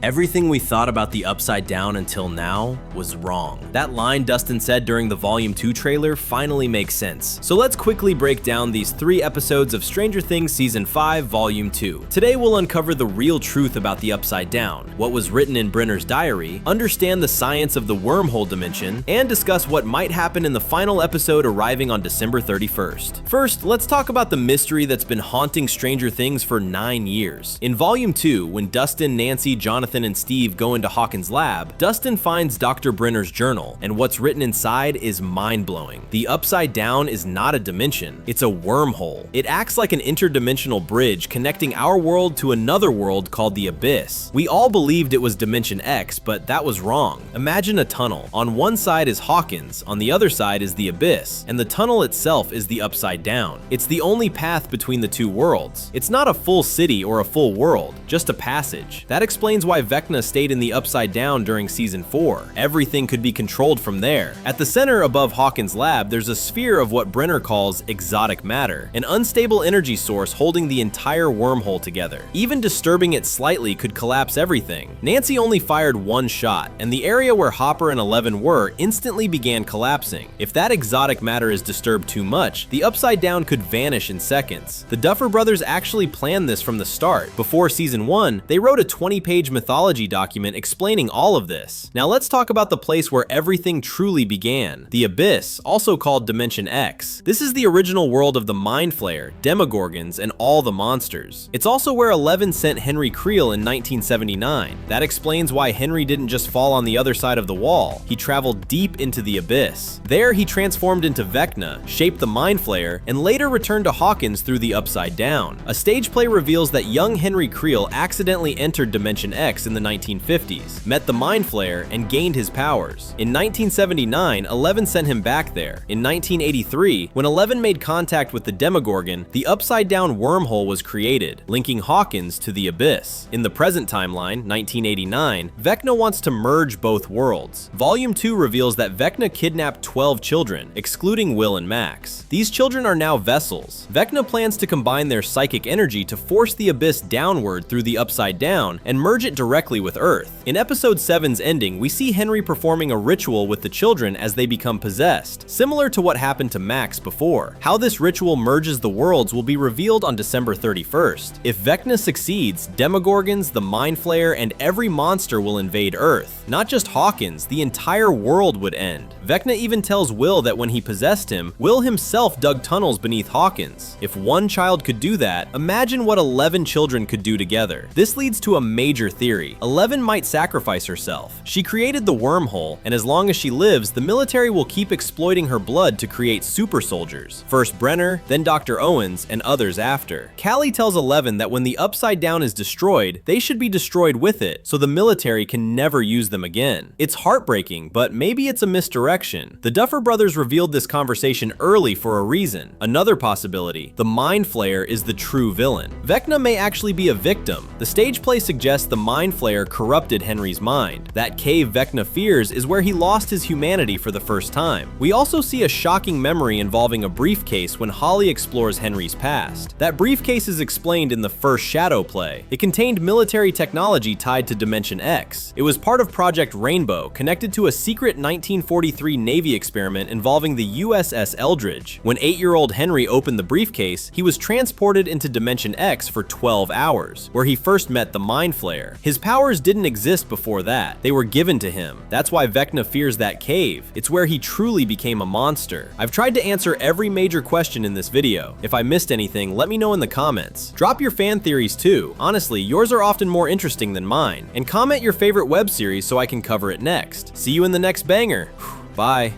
Everything we thought about the Upside Down until now was wrong. That line Dustin said during the Volume 2 trailer finally makes sense. So let's quickly break down these 3 episodes of Stranger Things Season 5, Volume 2. Today we'll uncover the real truth about the Upside Down, what was written in Brenner's diary, understand the science of the wormhole dimension, and discuss what might happen in the final episode arriving on December 31st. First, let's talk about the mystery that's been haunting Stranger Things for 9 years. In Volume 2, when Dustin, Nancy, Jonathan, and Steve go into Hawkins' lab, Dustin finds Dr. Brenner's journal, and what's written inside is mind-blowing. The Upside Down is not a dimension, it's a wormhole. It acts like an interdimensional bridge connecting our world to another world called the Abyss. We all believed it was Dimension X, but that was wrong. Imagine a tunnel. On one side is Hawkins, on the other side is the Abyss, and the tunnel itself is the Upside Down. It's the only path between the two worlds. It's not a full city or a full world, just a passage. That explains why Vecna stayed in the Upside Down during Season 4. Everything could be controlled from there. At the center above Hawkins' lab, there's a sphere of what Brenner calls exotic matter, an unstable energy source holding the entire wormhole together. Even disturbing it slightly could collapse everything. Nancy only fired 1 shot, and the area where Hopper and Eleven were instantly began collapsing. If that exotic matter is disturbed too much, the Upside Down could vanish in seconds. The Duffer Brothers actually planned this from the start. Before Season 1, they wrote a 20-page mythology document explaining all of this. Now let's talk about the place where everything truly began, the Abyss, also called Dimension X. This is the original world of the Mind Flayer, Demogorgons, and all the monsters. It's also where Eleven sent Henry Creel in 1979. That explains why Henry didn't just fall on the other side of the wall. He traveled deep into the Abyss. There he transformed into Vecna, shaped the Mind Flayer, and later returned to Hawkins through the Upside Down. A stage play reveals that young Henry Creel accidentally entered Dimension X in the 1950s, met the Mind Flayer, and gained his powers. In 1979, Eleven sent him back there. In 1983, when Eleven made contact with the Demogorgon, the Upside Down wormhole was created, linking Hawkins to the Abyss. In the present timeline, 1989, Vecna wants to merge both worlds. Volume 2 reveals that Vecna kidnapped 12 children, excluding Will and Max. These children are now vessels. Vecna plans to combine their psychic energy to force the Abyss downward through the Upside Down and merge it directly with Earth. In episode 7's ending, we see Henry performing a ritual with the children as they become possessed, similar to what happened to Max before. How this ritual merges the worlds will be revealed on December 31st. If Vecna succeeds, Demogorgons, the Mind Flayer, and every monster will invade Earth. Not just Hawkins, the entire world would end. Vecna even tells Will that when he possessed him, Will himself dug tunnels beneath Hawkins. If one child could do that, imagine what 11 children could do together. This leads to a major theory. Eleven might sacrifice herself. She created the wormhole, and as long as she lives, the military will keep exploiting her blood to create super soldiers. First Brenner, then Dr. Owens, and others after. Callie tells Eleven that when the Upside Down is destroyed, they should be destroyed with it, so the military can never use them again. It's heartbreaking, but maybe it's a misdirection. The Duffer Brothers revealed this conversation early for a reason. Another possibility, the Mind Flayer is the true villain. Vecna may actually be a victim. The stage play suggests the Mind Flayer corrupted Henry's mind. That cave Vecna fears is where he lost his humanity for the first time. We also see a shocking memory involving a briefcase when Holly explores Henry's past. That briefcase is explained in the first Shadow play. It contained military technology tied to Dimension X. It was part of Project Rainbow, connected to a secret 1943 Navy experiment involving the USS Eldridge. When 8-year-old Henry opened the briefcase, he was transported into Dimension X for 12 hours, where he first met the Mind Flayer. His powers didn't exist before that. They were given to him. That's why Vecna fears that cave. It's where he truly became a monster. I've tried to answer every major question in this video. If I missed anything, let me know in the comments. Drop your fan theories too. Honestly, yours are often more interesting than mine. And comment your favorite web series so I can cover it next. See you in the next banger. Bye.